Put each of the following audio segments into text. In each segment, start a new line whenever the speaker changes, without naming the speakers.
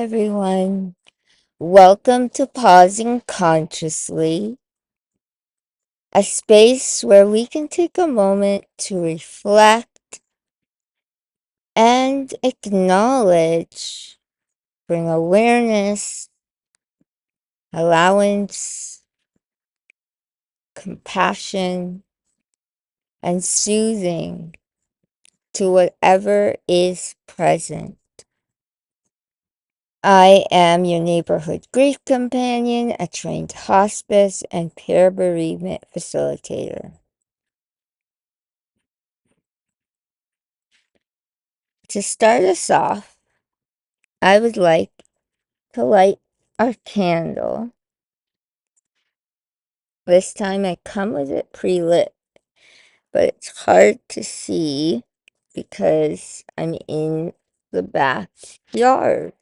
everyone. Welcome to Pausing Consciously, a space where we can take a moment to reflect and acknowledge, bring awareness, allowance, compassion, and soothing to whatever is present. I am your neighborhood grief companion, a trained hospice and peer bereavement facilitator. To start us off, I would like to light our candle. This time I come with it pre-lit, but it's hard to see because I'm in the backyard.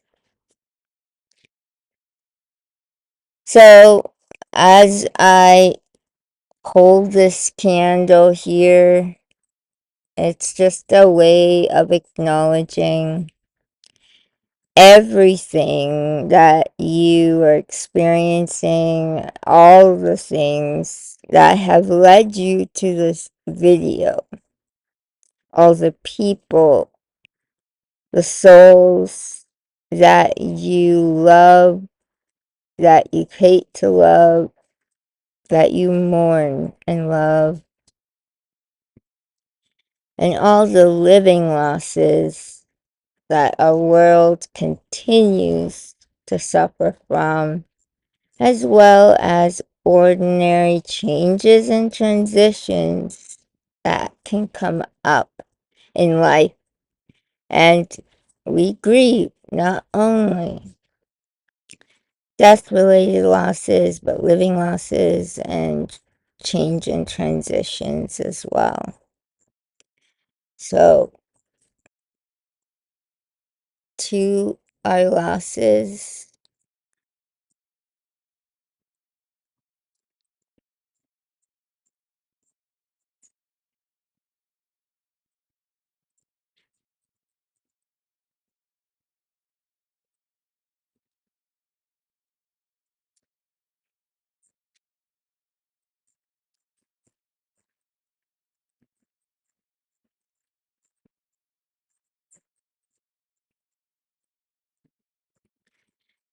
So as I hold this candle here, it's just a way of acknowledging everything that you are experiencing, all the things that have led you to this video, all the people, the souls that you love, that you hate to love, that you mourn and love, and all the living losses that our world continues to suffer from, as well as ordinary changes and transitions that can come up in life. And we grieve not only death related losses, but living losses and change and transitions as well. So, to our losses,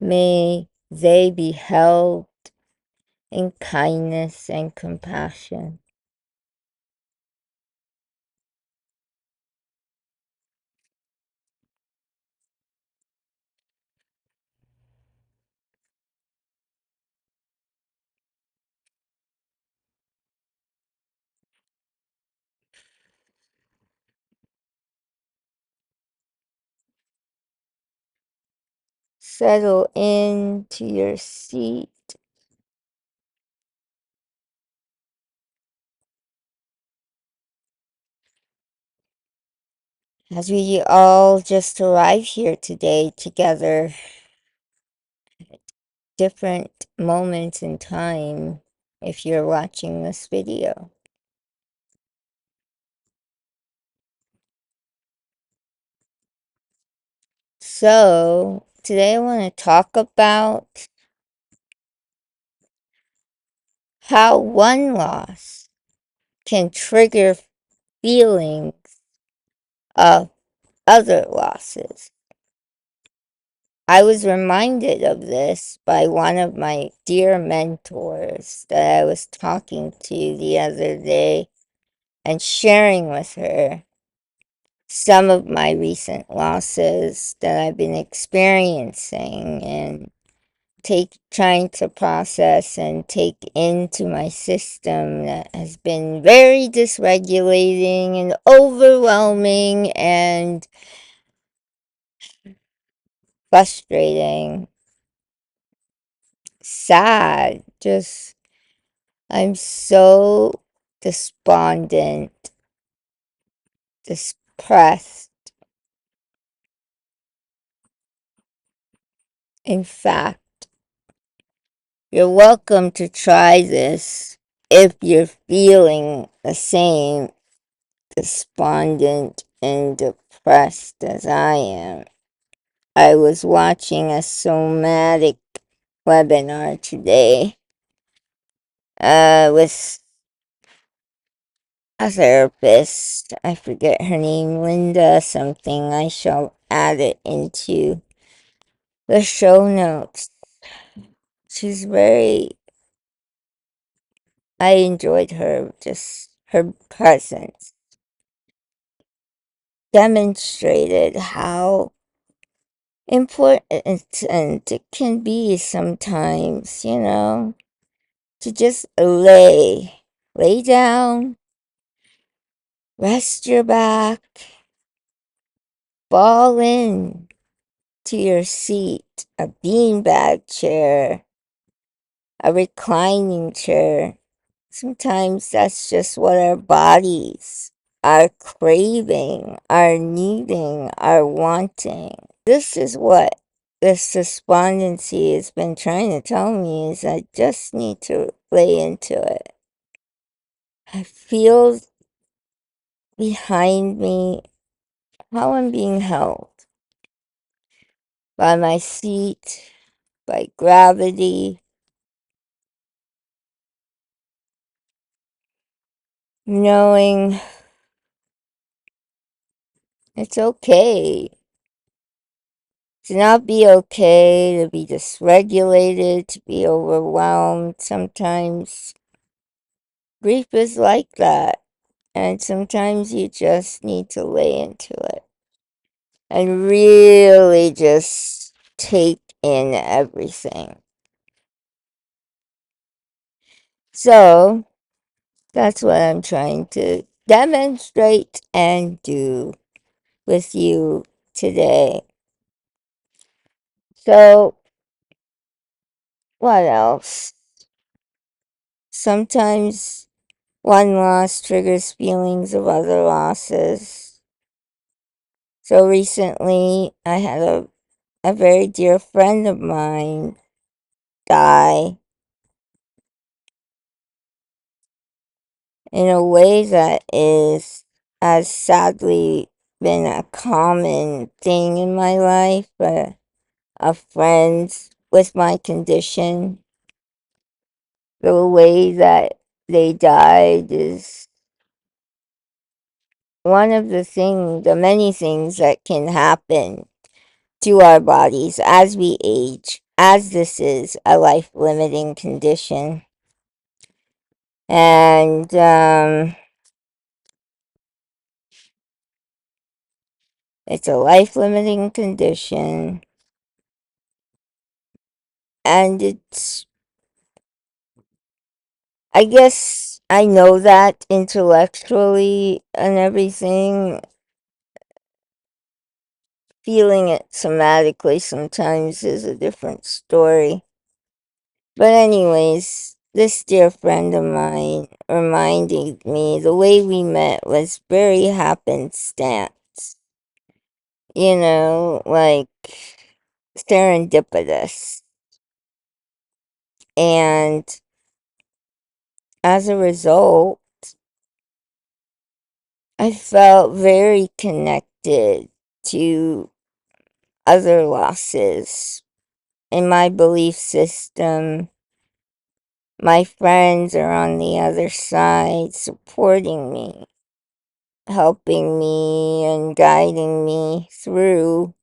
may they be held in kindness and compassion. Settle into your seat. As we all just arrived here today together, different moments in time, if you're watching this video. So, today I want to talk about how one loss can trigger feelings of other losses. I was reminded of this by one of my dear mentors that I was talking to the other day and sharing with her some of my recent losses that I've been experiencing and trying to process and take into my system that has been very dysregulating and overwhelming and frustrating, sad. Just, I'm so despondent, depressed. In fact, you're welcome to try this if you're feeling the same despondent and depressed as I am. I was watching a somatic webinar today with a therapist. I forget her name, Linda something. I shall add it into the show notes. She's I enjoyed her, just her presence demonstrated how important it can be sometimes, to just lay down, rest your back, fall in to your seat, a beanbag chair, a reclining chair. Sometimes that's just what our bodies are craving, are needing, are wanting. This is what this despondency has been trying to tell me is I just need to lay into it. I feel behind me how I'm being held by my seat, by gravity, knowing it's okay to not be okay, to be dysregulated, to be overwhelmed. Sometimes grief is like that, and sometimes you just need to lay into it and really just take in everything. So that's what I'm trying to demonstrate and do with you today. So, what else? Sometimes one loss triggers feelings of other losses. So recently, I had a very dear friend of mine die in a way that has sadly been a common thing in my life. Of friends with my condition, the way that they died is one of the many things that can happen to our bodies as we age, as this is a life limiting condition. And it's a life limiting condition. And I guess I know that intellectually and everything. Feeling it somatically sometimes is a different story. But anyways, this dear friend of mine reminded me the way we met was very happenstance. Like serendipitous. And as a result, I felt very connected to other losses in my belief system. My friends are on the other side supporting me, helping me, and guiding me through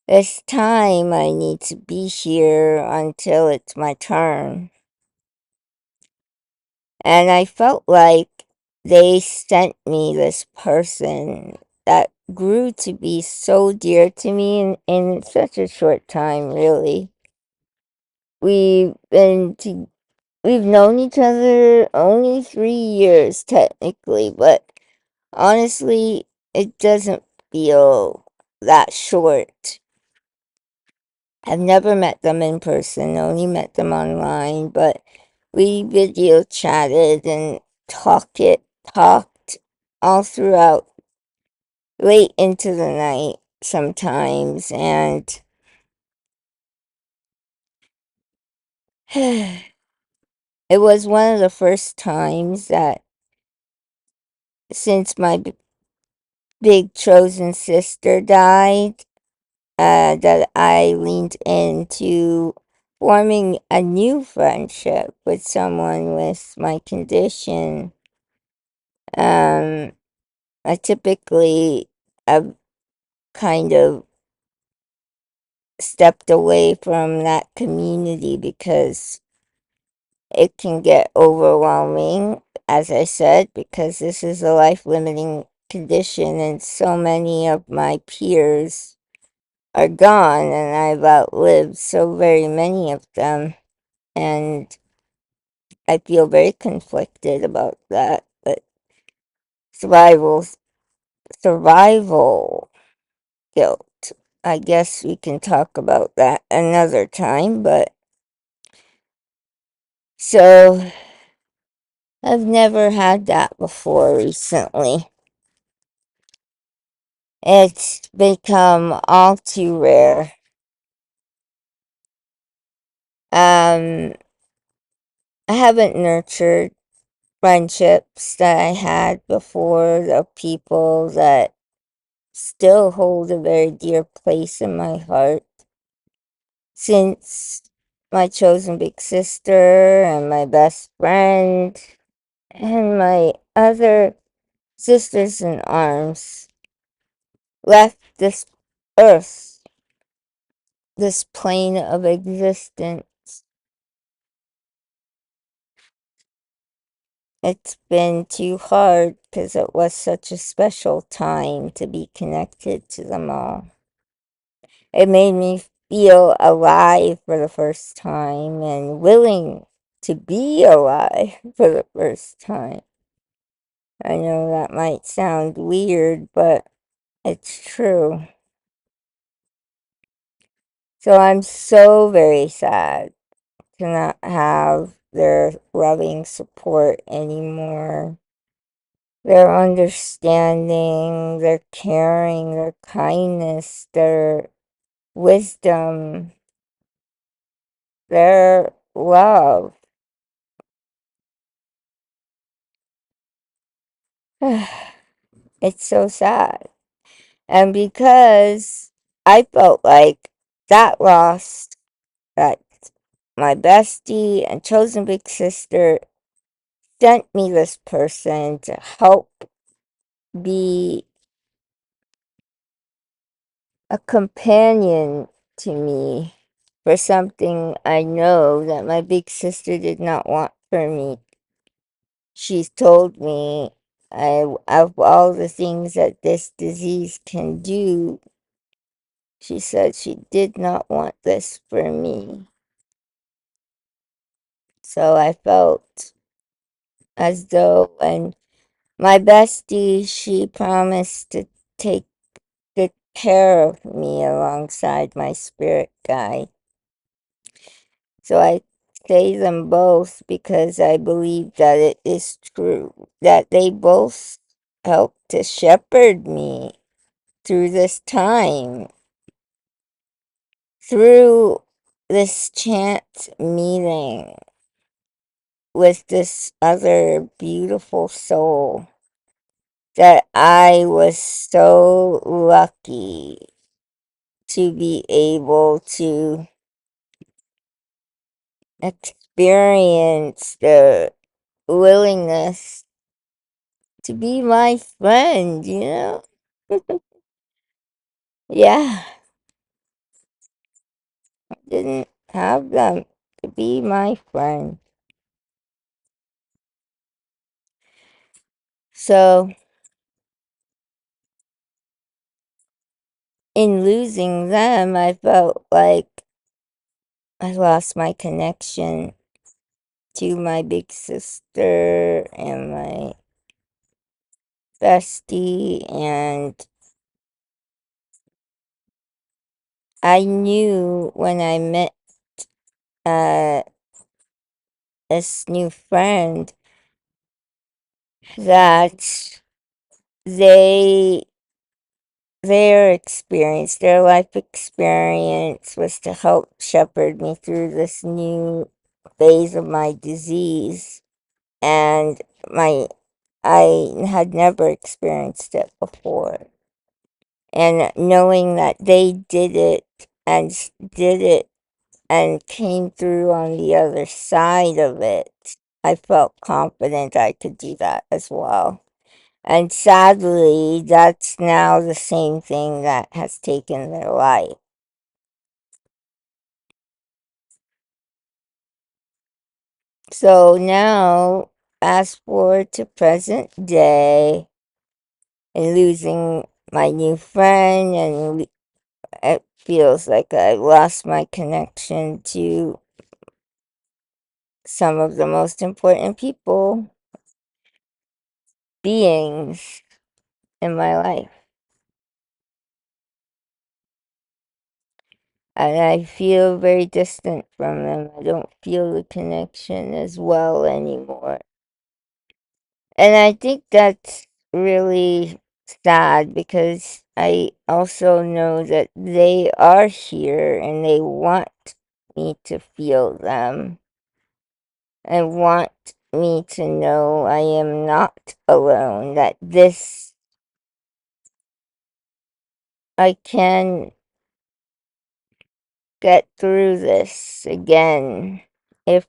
this time I need to be here until it's my turn. And I felt like they sent me this person that grew to be so dear to me in such a short time, really. We've been We've known each other only 3 years, technically, but honestly, it doesn't feel that short. I've never met them in person, only met them online, but we video chatted and talked all throughout, late into the night sometimes, and it was one of the first times that since my big chosen sister died, that I leaned into forming a new friendship with someone with my condition. Um, I typically have kind of stepped away from that community because it can get overwhelming, as I said, because this is a life limiting condition, and so many of my peers are gone, and I've outlived so very many of them, and I feel very conflicted about that. But survival, survival guilt. I guess we can talk about that another time, but so I've never had that before recently. It's become all too rare. Um, I haven't nurtured friendships that I had before, the people that still hold a very dear place in my heart since my chosen big sister and my best friend and my other sisters in arms left this earth, this plane of existence. It's been too hard because it was such a special time to be connected to them all. It made me feel alive for the first time and willing to be alive for the first time. I know that might sound weird, but it's true. So I'm so very sad to not have their loving support anymore. Their understanding, their caring, their kindness, their wisdom, their love. It's so sad. And because I felt like that loss, that my bestie and chosen big sister sent me this person to help be a companion to me for something I know that my big sister did not want for me. She's told me of all the things that this disease can do, she said she did not want this for me. So I felt as though, and my bestie, she promised to take good care of me alongside my spirit guide. So I say them both because I believe that it is true, that they both helped to shepherd me through this time, through this chance meeting with this other beautiful soul that I was so lucky to be able to experience the willingness to be my friend, you know? Yeah, didn't have them to be my friend. So, in losing them, I felt like I lost my connection to my big sister and my bestie, and I knew when I met uh, this new friend that they their experience, their life experience was to help shepherd me through this new phase of my disease. And I had never experienced it before. And knowing that they did it and came through on the other side of it, I felt confident I could do that as well. And sadly, that's now the same thing that has taken their life. So now, fast forward to present day, and losing my new friend, and it feels like I lost my connection to some of the most important people, beings in my life. And I feel very distant from them. I don't feel the connection as well anymore. And I think that's really sad because I also know that they are here and they want me to feel them and want me to know I am not alone, that I can get through this again if,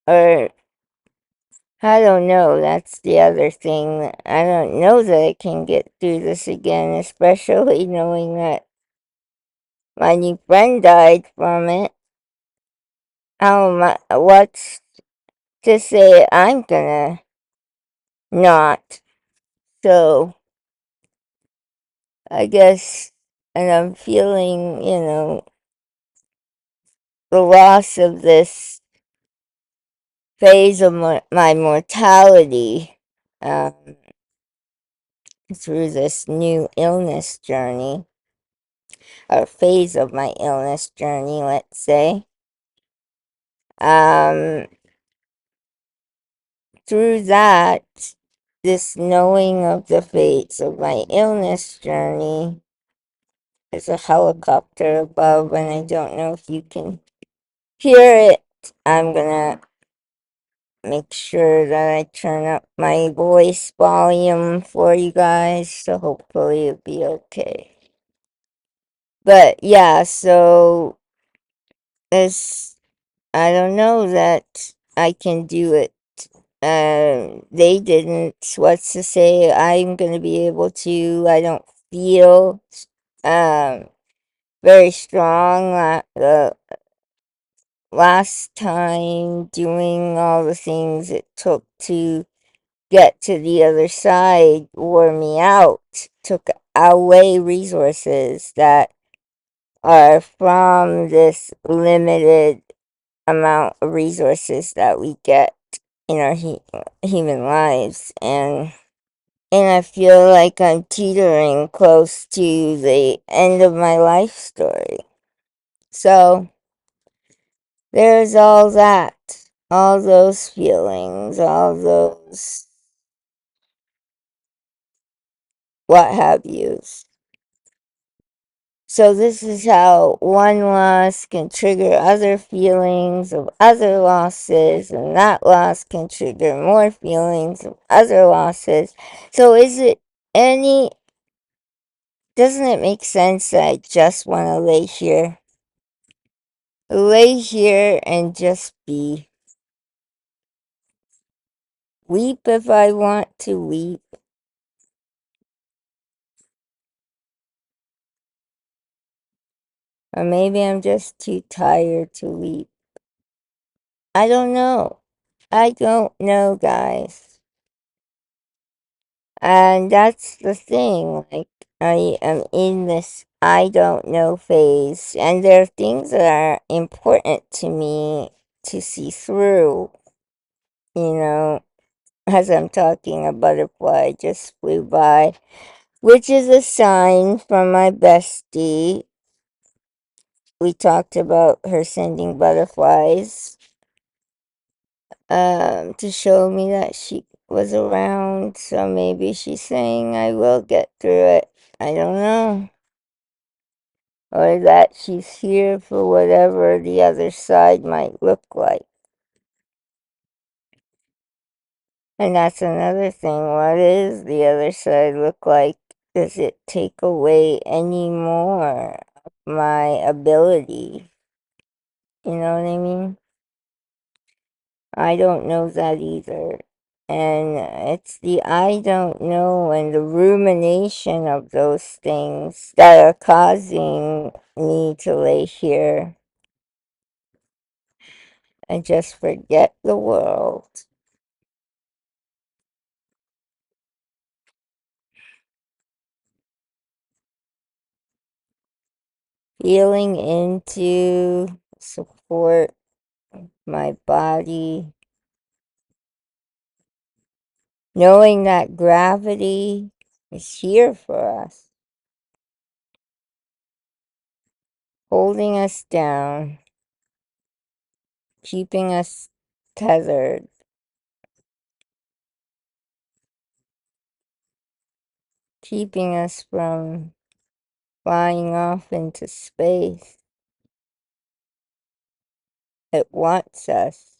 or I don't know, that's the other thing. I don't know that I can get through this again, especially knowing that my new friend died from it. What's to say I'm gonna not? So, I guess, and I'm feeling, the loss of this phase of my mortality um, through this new illness journey, or phase of my illness journey, let's say. Um, Through that, this knowing of the fates of my illness journey, there's a helicopter above, and I don't know if you can hear it. I'm gonna make sure that I turn up my voice volume for you guys, so hopefully it'll be okay. But yeah, so it's, I don't know that I can do it. They didn't. What's to say I'm going to be able to? I don't feel um, very strong. The last time doing all the things it took to get to the other side wore me out, took away resources that are from this limited amount of resources that we get in our human lives. And I feel like I'm teetering close to the end of my life story. So there's all that, all those feelings, all those what have yous. So this is how one loss can trigger other feelings of other losses, and that loss can trigger more feelings of other losses. So doesn't it make sense that I just want to lay here? Lay here and just be. Weep if I want to weep. Or maybe I'm just too tired to weep. I don't know. I don't know, guys. And that's the thing. Like, I am in this I don't know phase. And there are things that are important to me to see through. You know, as I'm talking, a butterfly just flew by, which is a sign from my bestie. We talked about her sending butterflies to show me that she was around. So maybe she's saying I will get through it. I don't know. Or that she's here for whatever the other side might look like. And that's another thing. What does the other side look like? does it take away any more of my ability? You know what I mean? I don't know that either. And it's the I don't know and the rumination of those things that are causing me to lay here and just forget the world. Feeling into support my body, knowing that gravity is here for us, holding us down, keeping us tethered, keeping us from flying off into space. It wants us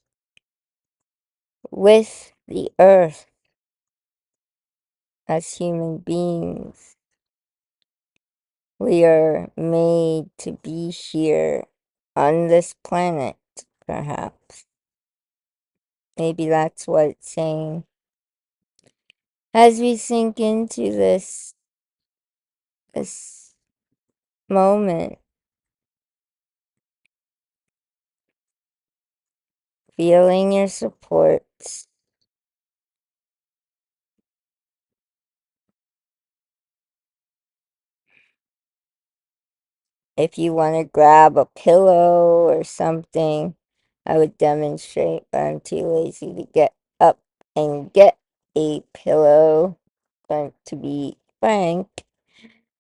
with the earth as human beings. We are made to be here on this planet, perhaps. Maybe that's what it's saying. As we sink into this moment, feeling your supports, if you want to grab a pillow or something, I would demonstrate, but I'm too lazy to get up and get a pillow, going to be frank.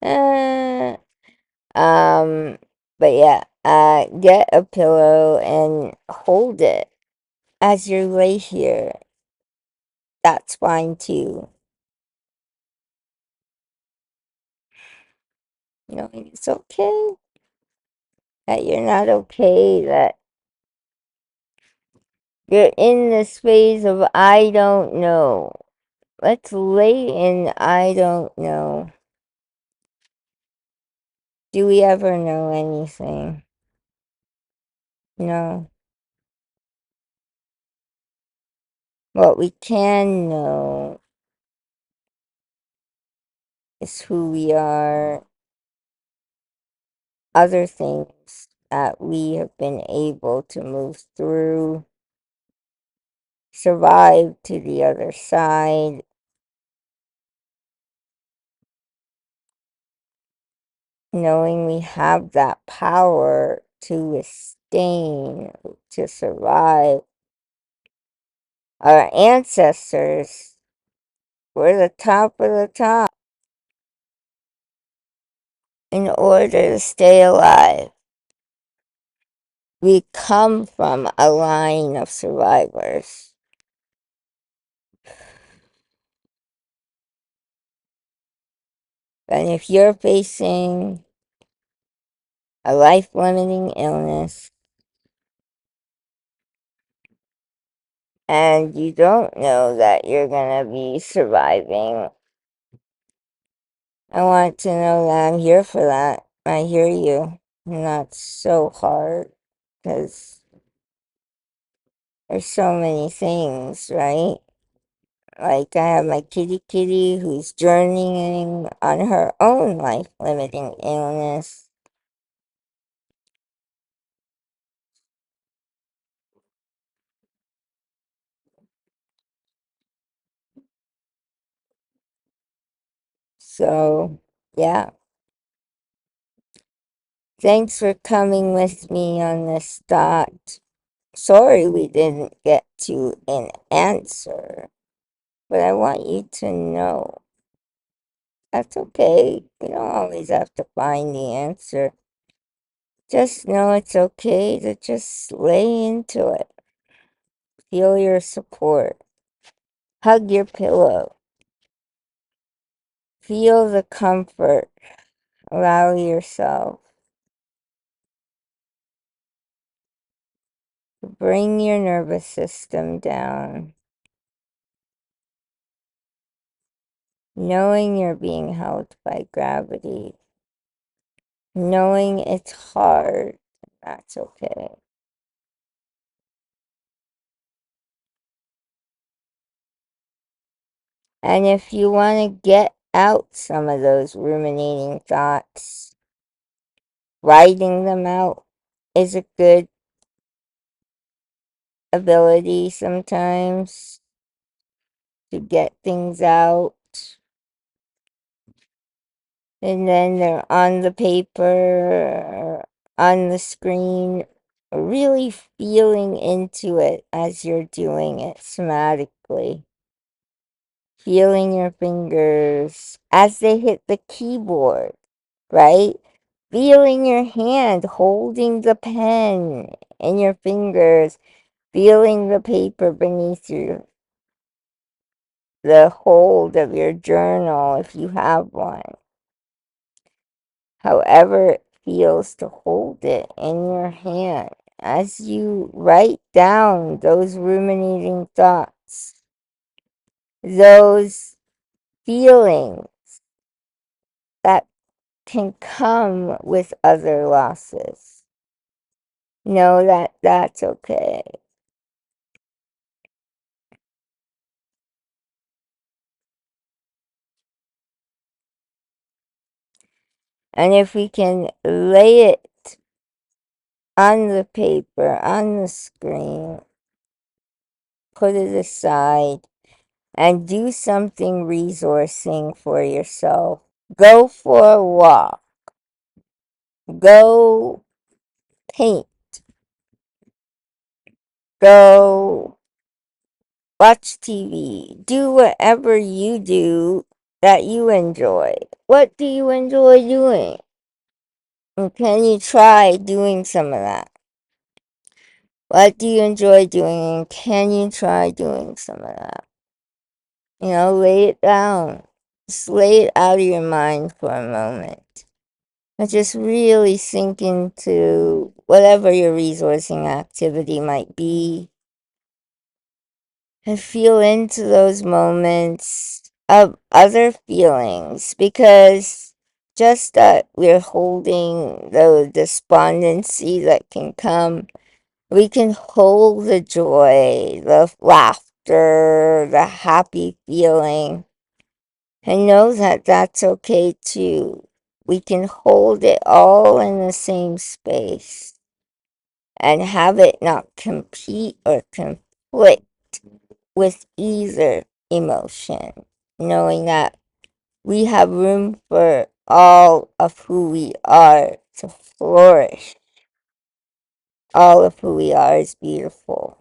Uh, um, but yeah, get a pillow and hold it as you lay here. That's fine too. Knowing it's okay, that you're not okay, that you're in this phase of I don't know. Let's lay in I don't know. Do we ever know anything? No. What we can know is who we are, other things that we have been able to move through, survive to the other side, knowing we have that power to withstand, to survive. Our ancestors were the top of the top in order to stay alive. We come from a line of survivors. And if you're facing a life-limiting illness and you don't know that you're going to be surviving, I want to know that I'm here for that. I hear you. And that's so hard because there's so many things, right? Like I have my kitty who's journeying on her own life-limiting illness. So, yeah. Thanks for coming with me on this thought. Sorry we didn't get to an answer, but I want you to know that's okay. You don't always have to find the answer. Just know it's okay to just lay into it. Feel your support. Hug your pillow. Feel the comfort. Allow yourself to bring your nervous system down. knowing you're being held by gravity, knowing it's hard, that's okay. And if you want to get out some of those ruminating thoughts, writing them out is a good ability sometimes to get things out. And then they're on the paper, on the screen, really feeling into it as you're doing it somatically. Feeling your fingers as they hit the keyboard, right? Feeling your hand holding the pen in your fingers, feeling the paper beneath you, the hold of your journal if you have one. However it feels to hold it in your hand as you write down those ruminating thoughts, those feelings that can come with other losses. Know that that's okay. And if we can lay it on the paper, on the screen, put it aside, and do something resourcing for yourself. Go for a walk. Go paint. Go watch TV. Do whatever you do that you enjoy. What do you enjoy doing? And can you try doing some of that? What do you enjoy doing? And can you try doing some of that? Lay it down. Just lay it out of your mind for a moment. And just really sink into whatever your resourcing activity might be. And feel into those moments of other feelings, because just that we're holding the despondency that can come, we can hold the joy, the laughter, the happy feeling, and know that that's okay too. We can hold it all in the same space and have it not compete or conflict with either emotion, knowing that we have room for all of who we are to flourish. All of who we are is beautiful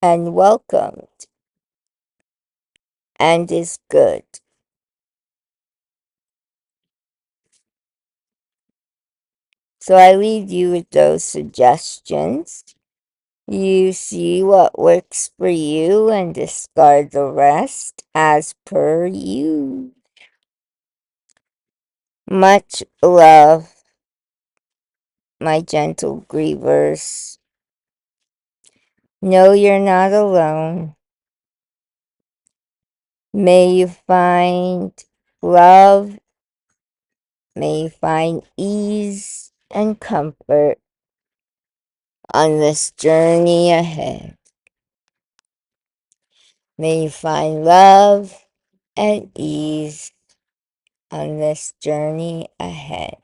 and welcomed and is good. So I leave you with those suggestions. You see what works for you and discard the rest as per you. Much love, my gentle grievers. Know you're not alone. May you find love. May you find ease and comfort on this journey ahead. May you find love and ease on this journey ahead.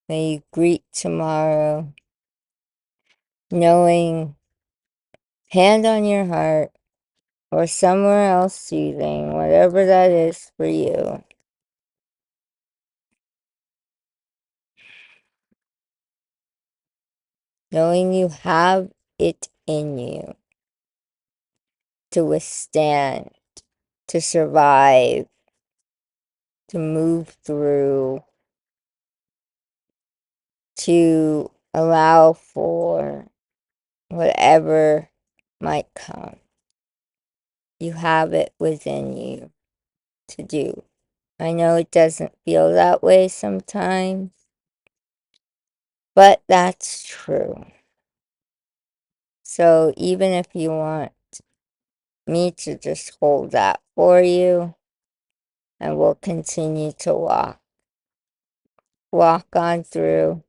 May you greet tomorrow knowing, hand on your heart or somewhere else soothing, whatever that is for you. Knowing you have it in you to withstand, to survive, to move through, to allow for whatever might come. You have it within you to do. I know it doesn't feel that way sometimes, But that's true. So even if you want me to just hold that for you, and we'll continue to walk on through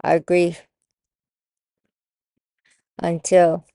our grief until